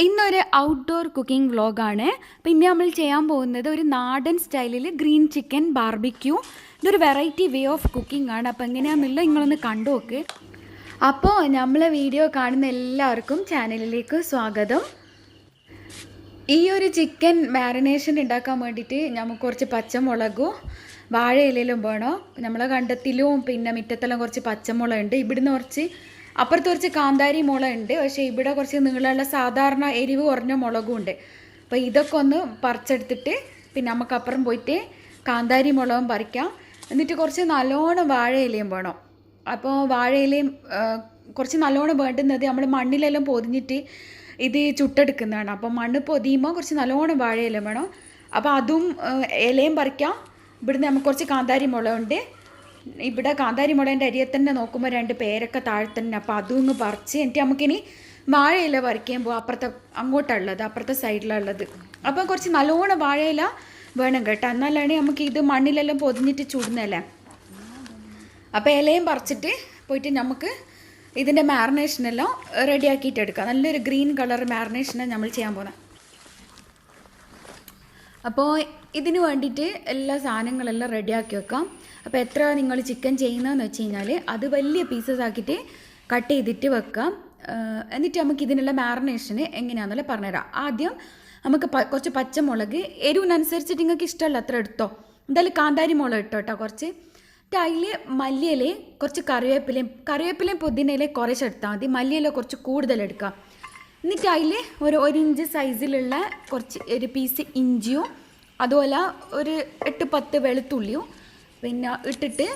ഇന്നൊരു outdoor cooking വ്ളോഗാണ്. പിന്നെ നമ്മൾ ചെയ്യാൻ പോകുന്നത് ഒരു നാടൻ സ്റ്റൈലിൽ ഗ്രീൻ ചിക്കൻ ബാർബിക്യൂ. ഇതൊരു വെറൈറ്റി വേ ഓഫ് കുക്കിംഗ് ആണ്. അപ്പോൾ എങ്ങനെയാണെന്നുള്ളത് നിങ്ങളൊന്ന് കണ്ടു നോക്ക്. അപ്പോൾ നമ്മളെ വീഡിയോ കാണുന്ന എല്ലാവർക്കും ചാനലിലേക്ക് സ്വാഗതം. ഈ ഒരു ചിക്കൻ മാരിനേഷൻ ഉണ്ടാക്കാൻ വേണ്ടിയിട്ട് നമുക്ക് കുറച്ച് പച്ചമുളകും വാഴയിലും വേണം. നമ്മളെ കണ്ടത്തിലും പിന്നെ മുറ്റത്തെല്ലാം കുറച്ച് പച്ചമുളക് ഉണ്ട്. ഇവിടുന്ന് കുറച്ച് അപ്പുറത്ത് കുറച്ച് കാന്താരി മുളക് ഉണ്ട്. പക്ഷേ ഇവിടെ കുറച്ച് നീളമുള്ള സാധാരണ എരിവ് കുറഞ്ഞ മുളകും ഉണ്ട്. അപ്പോൾ ഇതൊക്കെ ഒന്ന് പറിച്ചെടുത്തിട്ട് പിന്നെ നമുക്ക് അപ്പുറം പോയിട്ട് കാന്താരി മുളകും പറിക്കാം. എന്നിട്ട് കുറച്ച് നല്ലോണം വാഴയിലയും വേണം. അപ്പോൾ വാഴയിലയും കുറച്ച് നല്ലോണം വേണ്ടുന്നത് നമ്മൾ മണ്ണിലെല്ലാം പൊതിഞ്ഞിട്ട് ഇത് ചുട്ടെടുക്കുന്നതാണ്. അപ്പോൾ മണ്ണ് പൊതിയുമ്പോൾ കുറച്ച് നല്ലോണം വാഴയില വേണം. അപ്പോൾ അതും ഇലയും പറിക്കാം. ഇവിടുന്ന് നമുക്ക് കുറച്ച് കാന്താരി മുളകുണ്ട്. ഇവിടെ കാന്താരി മുളകിൻ്റെ അരിയെ തന്നെ നോക്കുമ്പോൾ 2 പേരൊക്കെ താഴെ തന്നെ. അപ്പോൾ അതും ഒന്ന് പറിച്ച് എന്നിട്ട് നമുക്കിനി വാഴയില പറിക്കുമ്പോൾ അങ്ങോട്ടുള്ളത് അപ്പുറത്തെ സൈഡിലുള്ളത്. അപ്പോൾ കുറച്ച് നല്ലോണം വാഴയില വേണം കേട്ടോ, എന്നാലാണ് നമുക്ക് ഇത് മണ്ണിലെല്ലാം പൊതിഞ്ഞിട്ട് ചുടുന്നല്ലേ. അപ്പോൾ ഇലയും പറിച്ചിട്ട് പോയിട്ട് നമുക്ക് ഇതിൻ്റെ മാറിനേഷനെല്ലാം റെഡിയാക്കിയിട്ട് എടുക്കാം. നല്ലൊരു ഗ്രീൻ കളർ മാറിനേഷനാണ് നമ്മൾ ചെയ്യാൻ പോകുന്നത്. അപ്പോൾ ഇതിന് വേണ്ടിയിട്ട് എല്ലാ സാധനങ്ങളെല്ലാം റെഡിയാക്കി വെക്കാം. അപ്പോൾ എത്ര നിങ്ങൾ ചിക്കൻ ചെയ്യുന്നതെന്ന് വെച്ച് കഴിഞ്ഞാൽ അത് വലിയ പീസസ് ആക്കിയിട്ട് കട്ട് ചെയ്തിട്ട് വെക്കാം. എന്നിട്ട് നമുക്ക് ഇതിനുള്ള മാറിനേഷന് എങ്ങനെയാണെന്നല്ല പറഞ്ഞുതരാം. ആദ്യം നമുക്ക് കുറച്ച് പച്ചമുളക് എരിവിനനുസരിച്ചിട്ട് നിങ്ങൾക്ക് ഇഷ്ടമല്ല അത്ര എടുത്തോ. എന്തായാലും കാന്താരി മുളക് ഇട്ടോ കേട്ടോ കുറച്ച്. അതിൽ മല്ലിയിലയും കുറച്ച് കറിവേപ്പിലയും പുതിനയിലയും കുറച്ച് എടുത്താൽ മതി. മല്ലിയില കുറച്ച് കൂടുതൽ എടുക്കാം. എന്നിട്ട് അതിൽ ഒരു 1 ഇഞ്ച് സൈസിലുള്ള ഒരു പീസ് ഇഞ്ചിയും അതുപോലെ ഒരു 8-10 വെളുത്തുള്ളിയും പിന്നെ ഇട്ടിട്ട്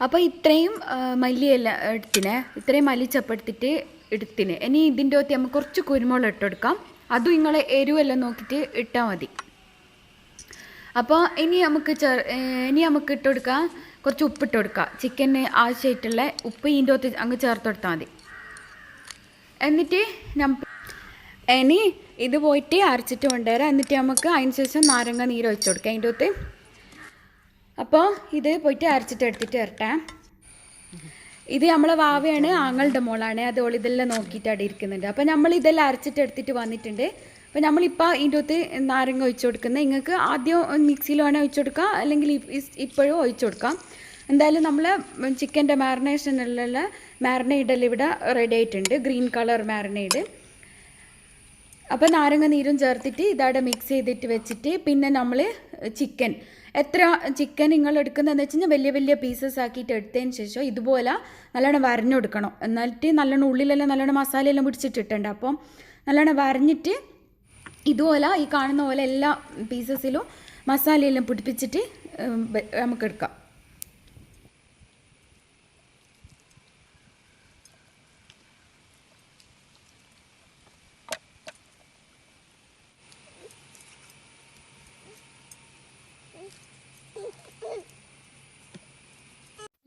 അപ്പോൾ ഇത്രയും മല്ലിയെല്ലാം എടുത്തിനെ, ഇത്രയും മല്ലിച്ചപ്പെടുത്തിട്ട് എടുത്തിന്. ഇനി ഇതിൻ്റെ ഒത്തി നമുക്ക് കുറച്ച് കുരുമുളക് ഇട്ടെടുക്കാം. അതും നിങ്ങളെ എരിവെല്ലാം നോക്കിയിട്ട് ഇട്ടാൽ മതി. അപ്പോൾ ഇനി നമുക്ക് ഇട്ടെടുക്കാം. കുറച്ച് ഉപ്പിട്ട് കൊടുക്കാം. ചിക്കന് ആവശ്യമായിട്ടുള്ള ഉപ്പ് ഇതിൻ്റെ ഒത്ത് അങ്ങ് ചേർത്ത് കൊടുത്താൽ മതി. എന്നിട്ട് ഇനി ഇത് പോയിട്ട് അരച്ചിട്ട് കൊണ്ടുവരാം. എന്നിട്ട് നമുക്ക് അതിന് ശേഷം നാരങ്ങ നീര് ഒഴിച്ച് കൊടുക്കാം അതിൻ്റെ ഒത്ത്. അപ്പോൾ ഇത് പോയിട്ട് അരച്ചിട്ട് എടുത്തിട്ട് വരട്ടെ. ഇത് നമ്മളെ വാവയാണ്, ആങ്ങളുടെ മോളാണ്. അതോളം ഇതെല്ലാം നോക്കിയിട്ട് അവിടെ ഇരിക്കുന്നുണ്ട്. അപ്പോൾ നമ്മൾ ഇതെല്ലാം അരച്ചിട്ട് എടുത്തിട്ട് വന്നിട്ടുണ്ട്. അപ്പോൾ നമ്മളിപ്പോൾ ഇതിൻ്റെ ഒത്ത് നാരങ്ങ ഒഴിച്ചു കൊടുക്കുന്നത്. നിങ്ങൾക്ക് ആദ്യം മിക്സിയിൽ വേണേൽ ഒഴിച്ചു കൊടുക്കാം, അല്ലെങ്കിൽ ഇപ്പോഴും ഒഴിച്ചു കൊടുക്കാം. എന്തായാലും നമ്മൾ ചിക്കൻ്റെ മാറിനേഷനിലുള്ള മാറിനേഡെല്ലാം ഇവിടെ റെഡി ആയിട്ടുണ്ട്, ഗ്രീൻ കളർ മാറിനേഡ്. അപ്പോൾ നാരങ്ങ നീരും ചേർത്തിട്ട് ഇതവിടെ മിക്സ് ചെയ്തിട്ട് വെച്ചിട്ട് പിന്നെ നമ്മൾ എത്ര ചിക്കൻ നിങ്ങൾ എടുക്കുന്നതെന്ന് വെച്ച് കഴിഞ്ഞാൽ വലിയ വലിയ പീസസ് ആക്കിയിട്ട് എടുത്തതിന് ശേഷം ഇതുപോലെ നല്ലോണം വരഞ്ഞെടുക്കണം. എന്നിട്ട് നല്ലോണം ഉള്ളിലെല്ലാം നല്ലോണം മസാലയെല്ലാം പിടിച്ചിട്ടിട്ടുണ്ട്. അപ്പം നല്ലോണം വരഞ്ഞിട്ട് ഇതുപോലെ ഈ കാണുന്ന പോലെ എല്ലാ പീസസിലും മസാലയെല്ലാം പിടിപ്പിച്ചിട്ട് നമുക്കെടുക്കാം.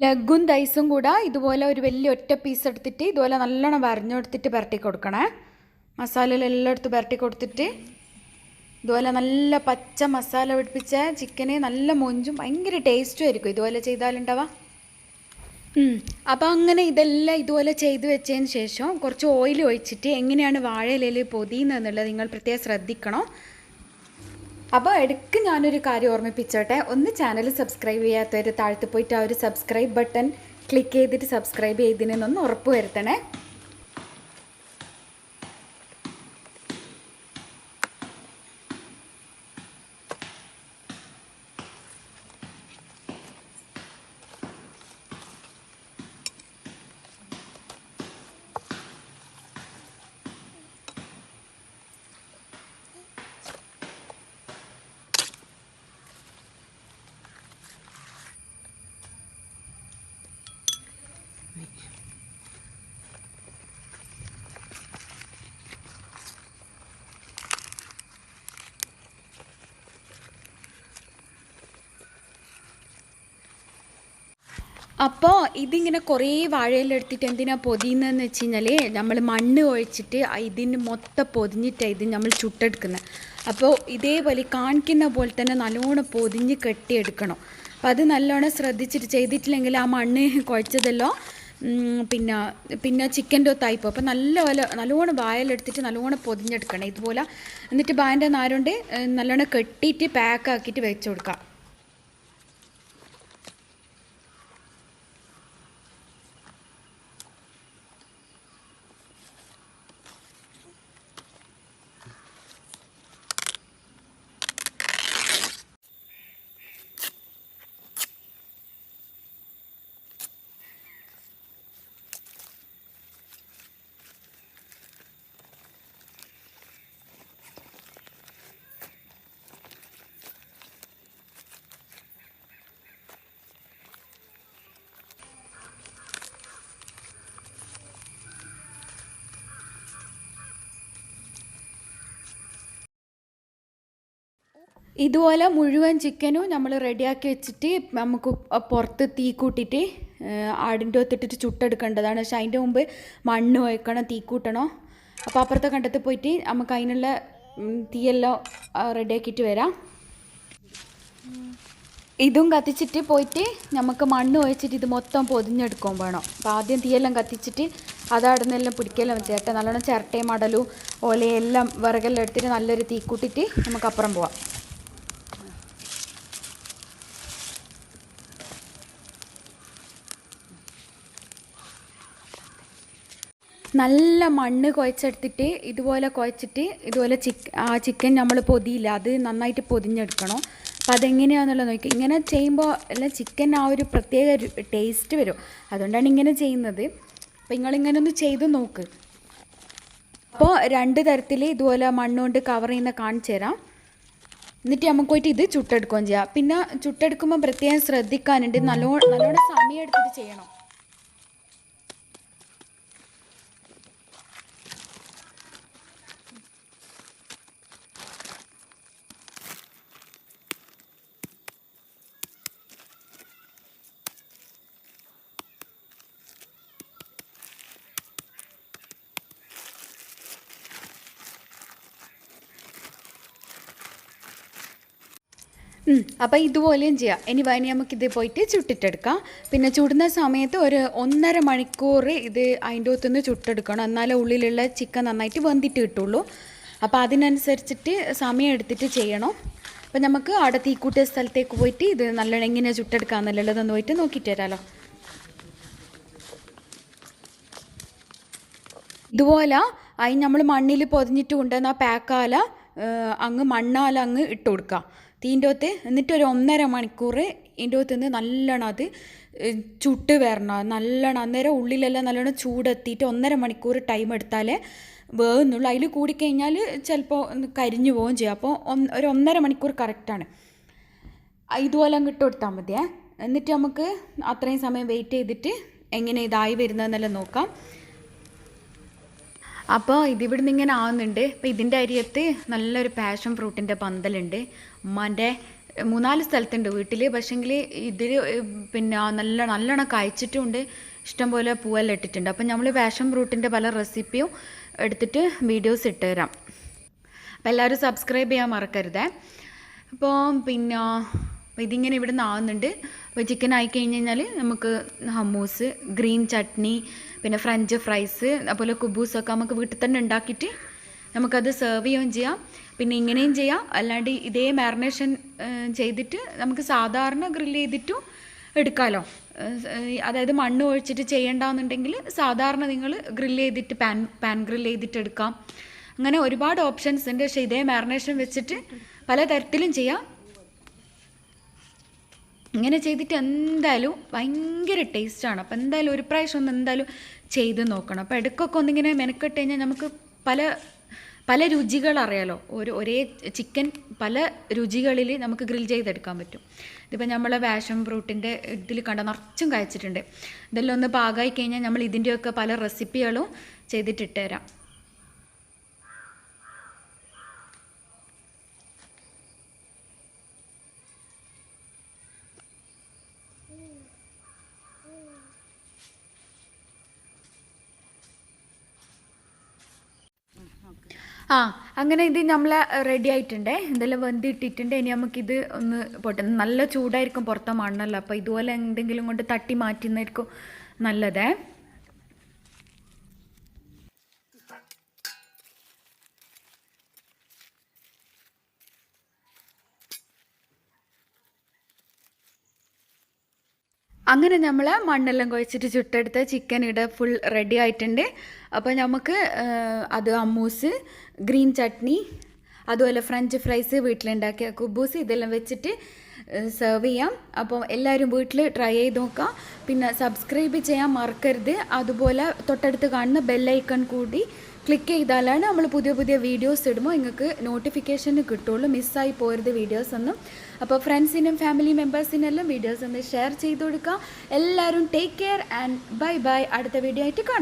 ലെഗും തൈസും കൂടെ ഇതുപോലെ ഒരു വലിയ ഒറ്റ പീസ് എടുത്തിട്ട് ഇതുപോലെ നല്ലോണം വരഞ്ഞെടുത്തിട്ട് പുരട്ടി കൊടുക്കണേ. മസാലയിലെല്ലാം എടുത്ത് പുരട്ടി കൊടുത്തിട്ട് ഇതുപോലെ നല്ല പച്ച മസാല പിടിപ്പിച്ച ചിക്കന് നല്ല മൊഞ്ചും ഭയങ്കര ടേസ്റ്റും ആയിരിക്കും ഇതുപോലെ ചെയ്താലുണ്ടാവുക. അപ്പോൾ അങ്ങനെ ഇതെല്ലാം ഇതുപോലെ ചെയ്ത് വെച്ചതിന് ശേഷം കുറച്ച് ഓയിൽ ഒഴിച്ചിട്ട് എങ്ങനെയാണ് വാഴയിലയിൽ പൊതിയുന്നതെന്നുള്ളത് നിങ്ങൾ പ്രത്യേകം ശ്രദ്ധിക്കണം. അപ്പോൾ ഇടയ്ക്ക് ഞാനൊരു കാര്യം ഓർമ്മിപ്പിച്ചോട്ടെ. ഒന്ന് ചാനൽ സബ്സ്ക്രൈബ് ചെയ്യാത്തവർ താഴത്ത് പോയിട്ട് ആ ഒരു സബ്സ്ക്രൈബ് ബട്ടൺ ക്ലിക്ക് ചെയ്തിട്ട് സബ്സ്ക്രൈബ് ചെയ്തതിനൊന്ന് ഉറപ്പ് വരുത്തണേ. അപ്പോൾ ഇതിങ്ങനെ കുറേ വാഴയിലെടുത്തിട്ട് എന്തിനാ പൊതിയുന്നതെന്ന് വെച്ച് കഴിഞ്ഞാൽ നമ്മൾ മണ്ണ് ഒഴിച്ചിട്ട് ഇതിന് മൊത്തം പൊതിഞ്ഞിട്ടാണ് ഇത് നമ്മൾ ചുട്ടെടുക്കുന്നത്. അപ്പോൾ ഇതേപോലെ കാണിക്കുന്ന പോലെ തന്നെ നല്ലോണം പൊതിഞ്ഞ് കെട്ടിയെടുക്കണം. അപ്പോൾ അത് നല്ലോണം ശ്രദ്ധിച്ചിട്ട് ചെയ്തിട്ടില്ലെങ്കിൽ ആ മണ്ണ് കുഴച്ചതെല്ലാം പിന്നെ പിന്നെ ചിക്കൻ്റെ ഒത്തായിപ്പോൾ. അപ്പോൾ നല്ലോണം വാഴയിലെടുത്തിട്ട് നല്ലോണം പൊതിഞ്ഞെടുക്കണം ഇതുപോലെ. എന്നിട്ട് ബാൻ്റെ നാരുകൊണ്ട് നല്ലോണം കെട്ടിയിട്ട് പാക്കാക്കിയിട്ട് വെച്ച് കൊടുക്കാം. ഇതുപോലെ മുഴുവൻ ചിക്കനും നമ്മൾ റെഡിയാക്കി വെച്ചിട്ട് നമുക്ക് പുറത്ത് തീ കൂട്ടിയിട്ട് ആടിൻ്റെ ഒത്തിട്ടിട്ട് ചുട്ടെടുക്കേണ്ടതാണ്. പക്ഷെ അതിൻ്റെ മുമ്പ് മണ്ണ് വയ്ക്കണം, തീ കൂട്ടണം. അപ്പോൾ അപ്പുറത്തെ കണ്ടത്തിൽ പോയിട്ട് നമുക്ക് അതിനുള്ള തീയെല്ലാം റെഡിയാക്കിയിട്ട് വരാം. ഇതും കത്തിച്ചിട്ട് പോയിട്ട് നമുക്ക് മണ്ണ് ഒഴിച്ചിട്ട് ഇത് മൊത്തം പൊതിഞ്ഞെടുക്കാൻ വേണം. അപ്പോൾ ആദ്യം തീയെല്ലാം കത്തിച്ചിട്ട് അതവിടുന്നെല്ലാം പിടിക്കെല്ലാം ചേട്ടൻ നല്ലോണം ചിരട്ടയും മടലും ഓലയെല്ലാം വിറകെല്ലാം എടുത്തിട്ട് നല്ലൊരു തീ കൂട്ടിയിട്ട് നമുക്ക് അപ്പുറം പോവാം. നല്ല മണ്ണ് കുഴച്ചെടുത്തിട്ട് ഇതുപോലെ കുഴച്ചിട്ട് ഇതുപോലെ ചിക്കൻ നമ്മൾ പൊതിയില്ല, അത് നന്നായിട്ട് പൊതിഞ്ഞെടുക്കണം. അപ്പോൾ അതെങ്ങനെയാണെന്നുള്ളത് നോക്കി. ഇങ്ങനെ ചെയ്യുമ്പോൾ എല്ലാം ചിക്കൻ ആ ഒരു പ്രത്യേക ഒരു ടേസ്റ്റ് വരും. അതുകൊണ്ടാണ് ഇങ്ങനെ ചെയ്യുന്നത്. അപ്പോൾ നിങ്ങളിങ്ങനെ ഒന്ന് ചെയ്ത് നോക്ക്. അപ്പോൾ 2 തരത്തിൽ ഇതുപോലെ മണ്ണുകൊണ്ട് കവർ ചെയ്യുന്ന കാണിച്ചു തരാം. എന്നിട്ട് നമുക്ക് പോയിട്ട് ഇത് ചുട്ടെടുക്കുകയും ചെയ്യാം. പിന്നെ ചുട്ടെടുക്കുമ്പോൾ പ്രത്യേകം ശ്രദ്ധിക്കാനുണ്ട്, നല്ലോണം സമയം എടുത്തിട്ട് ചെയ്യണം. അപ്പോൾ ഇതുപോലെയും ചെയ്യാം. ഇനി നമുക്കിത് പോയിട്ട് ചുട്ടിട്ടെടുക്കാം. പിന്നെ ചുടുന്ന സമയത്ത് ഒരു 1.5 മണിക്കൂർ ഇത് അതിൻ്റെ അകത്തുനിന്ന് ചുട്ടെടുക്കണം, എന്നാലേ ഉള്ളിലുള്ള ചിക്കൻ നന്നായിട്ട് വെന്തിട്ട് കിട്ടുള്ളൂ. അപ്പോൾ അതിനനുസരിച്ചിട്ട് സമയം എടുത്തിട്ട് ചെയ്യണം. അപ്പോൾ നമുക്ക് അവിടെ തീക്കൂട്ടിയ സ്ഥലത്തേക്ക് പോയിട്ട് ഇത് നല്ലോണം എങ്ങനെയാണ് ചുട്ടെടുക്കാമെന്നുള്ളതൊന്ന് പോയിട്ട് നോക്കിയിട്ട് തരാമല്ലോ. ഇതുപോലെ അതിന് നമ്മൾ മണ്ണിൽ പൊതിഞ്ഞിട്ട് കൊണ്ടുവന്ന പാക്കാല അങ്ങ് മണ്ണാല അങ്ങ് ഇട്ട് കൊടുക്കുക തീൻ്റെ അകത്ത്. എന്നിട്ട് ഒരു 1.5 മണിക്കൂർ ഇതിൻ്റെ അകത്ത് നിന്ന് നല്ലോണം അത് ചുട്ട് വരണം. നല്ലോണം അന്നേരം ഉള്ളിലെല്ലാം നല്ലോണം ചൂടെത്തിയിട്ട് 1.5 മണിക്കൂർ ടൈം എടുത്താലേ വേവുന്നുള്ളൂ. അതിൽ കൂടിക്കഴിഞ്ഞാൽ ചിലപ്പോൾ കരിഞ്ഞു പോവുകയും ചെയ്യും. അപ്പോൾ ഒരു 1.5 മണിക്കൂർ കറക്റ്റാണ്. ഇതുപോലെ അങ്ങ് ഇട്ട് കൊടുത്താൽ മതിയേ. എന്നിട്ട് നമുക്ക് അത്രയും സമയം വെയിറ്റ് ചെയ്തിട്ട് എങ്ങനെ ഇതായി വരുന്നതെന്നെല്ലാം നോക്കാം. അപ്പോൾ ഇതിവിടുന്ന് ഇങ്ങനെ ആവുന്നുണ്ട്. അപ്പോൾ ഇതിൻ്റെ അരിയത്ത് നല്ലൊരു പാഷൻ ഫ്രൂട്ടിൻ്റെ പന്തലുണ്ട്. ഉമ്മാൻ്റെ 3-4 സ്ഥലത്തുണ്ട് വീട്ടിൽ. പക്ഷേങ്കിൽ ഇതിൽ പിന്നെ നല്ലോണം കഴിച്ചിട്ടുമുണ്ട്, ഇഷ്ടംപോലെ പൂവെല്ലാം ഇട്ടിട്ടുണ്ട്. അപ്പം നമ്മൾ പാഷൻ ഫ്രൂട്ടിൻ്റെ പല റെസിപ്പിയും എടുത്തിട്ട് വീഡിയോസ് ഇട്ട് തരാം. അപ്പോൾ എല്ലാവരും സബ്സ്ക്രൈബ് ചെയ്യാൻ മറക്കരുതേ. അപ്പോൾ പിന്നെ ഇതിങ്ങനെ ഇവിടെ നിന്ന് ആവുന്നുണ്ട്. അപ്പോൾ ചിക്കൻ ആയി കഴിഞ്ഞ് കഴിഞ്ഞാൽ നമുക്ക് ഹമ്മൂസ്, ഗ്രീൻ ചട്നി, പിന്നെ ഫ്രഞ്ച് ഫ്രൈസ്, അതുപോലെ കുബൂസൊക്കെ നമുക്ക് വീട്ടിൽ തന്നെ ഉണ്ടാക്കിയിട്ട് നമുക്കത് സെർവ് ചെയ്യുകയും ചെയ്യാം. പിന്നെ ഇങ്ങനെയും ചെയ്യാം, അല്ലാണ്ട് ഇതേ മാരിനേഷൻ ചെയ്തിട്ട് നമുക്ക് സാധാരണ ഗ്രില്ല് ചെയ്തിട്ടും എടുക്കാമല്ലോ. അതായത് മണ്ണ് ഒഴിച്ചിട്ട് ചെയ്യേണ്ടെന്നുണ്ടെങ്കിൽ സാധാരണ നിങ്ങൾ ഗ്രില്ല് ചെയ്തിട്ട് പാൻ ഗ്രില്ല് ചെയ്തിട്ട് എടുക്കാം. അങ്ങനെ ഒരുപാട് ഓപ്ഷൻസ് ഉണ്ട്. പക്ഷേ ഇതേ മാരിനേഷൻ വെച്ചിട്ട് പല തരത്തിലും ചെയ്യാം. ഇങ്ങനെ ചെയ്തിട്ട് എന്തായാലും ഭയങ്കര ടേസ്റ്റാണ്. അപ്പോൾ എന്തായാലും ഒരു പ്രാവശ്യം ഒന്ന് എന്തായാലും ചെയ്ത് നോക്കണം. അപ്പോൾ ഇടയ്ക്കൊക്കെ ഒന്നിങ്ങനെ മെനക്കെട്ട് കഴിഞ്ഞാൽ നമുക്ക് പല രുചികൾ അറിയാലോ. ഒരേ ചിക്കൻ പല രുചികളിൽ നമുക്ക് ഗ്രിൽ ചെയ്തെടുക്കാൻ പറ്റും. ഇതിപ്പോൾ നമ്മളെ പാഷൻ ഫ്രൂട്ടിൻ്റെ ഇതിൽ കണ്ട നിറച്ചും കഴിച്ചിട്ടുണ്ട്. ഇതെല്ലാം ഒന്ന് പാകമായി കഴിഞ്ഞാൽ നമ്മൾ ഇതിൻ്റെയൊക്കെ പല റെസിപ്പികളും ചെയ്തിട്ടിട്ട് തരാം. ആ അങ്ങനെ ഇത് നമ്മളെ റെഡി ആയിട്ടുണ്ട്, എന്തെല്ലാം വെന്തിട്ടിട്ടുണ്ട്. ഇനി നമുക്കിത് ഒന്ന് പോട്ടെ, നല്ല ചൂടായിരിക്കും പുറത്തെ മണ്ണല്ലോ, അപ്പോൾ ഇതുപോലെ എന്തെങ്കിലും കൊണ്ട് തട്ടി മാറ്റുന്നതായിരിക്കും നല്ലതേ. അങ്ങനെ നമ്മൾ മണ്ണെല്ലാം കുഴച്ചിട്ട് ചുട്ടെടുത്ത ചിക്കൻ ഇവിടെ ഫുൾ റെഡി ആയിട്ടുണ്ട്. അപ്പോൾ നമുക്ക് അത് അമ്മൂസ്, ഗ്രീൻ ചട്നി, അതുപോലെ ഫ്രഞ്ച് ഫ്രൈസ്, വീട്ടിലുണ്ടാക്കിയ കുബൂസ്, ഇതെല്ലാം വെച്ചിട്ട് സെർവ് ചെയ്യാം. അപ്പോൾ എല്ലാവരും വീട്ടിൽ ട്രൈ ചെയ്ത് നോക്കാം. പിന്നെ സബ്സ്ക്രൈബ് ചെയ്യാൻ മറക്കരുത്. അതുപോലെ തൊട്ടടുത്ത് കാണുന്ന ബെല്ലൈക്കൺ കൂടി ക്ലിക്ക് ചെയ്താലാണ് നമ്മൾ പുതിയ പുതിയ വീഡിയോസ് ഇടുമ്പോൾ നിങ്ങൾക്ക് നോട്ടിഫിക്കേഷൻ കിട്ടുള്ളൂ. മിസ്സായി പോരുത് വീഡിയോസ് ഒന്നും. അപ്പോൾ ഫ്രണ്ട്സിനും ഫാമിലി മെമ്പേഴ്സിനെല്ലാം വീഡിയോസ് ഒന്ന് ഷെയർ ചെയ്ത് കൊടുക്കുക. എല്ലാവരും take care and bye bye. അടുത്ത വീഡിയോ ആയിട്ട് കാണാം.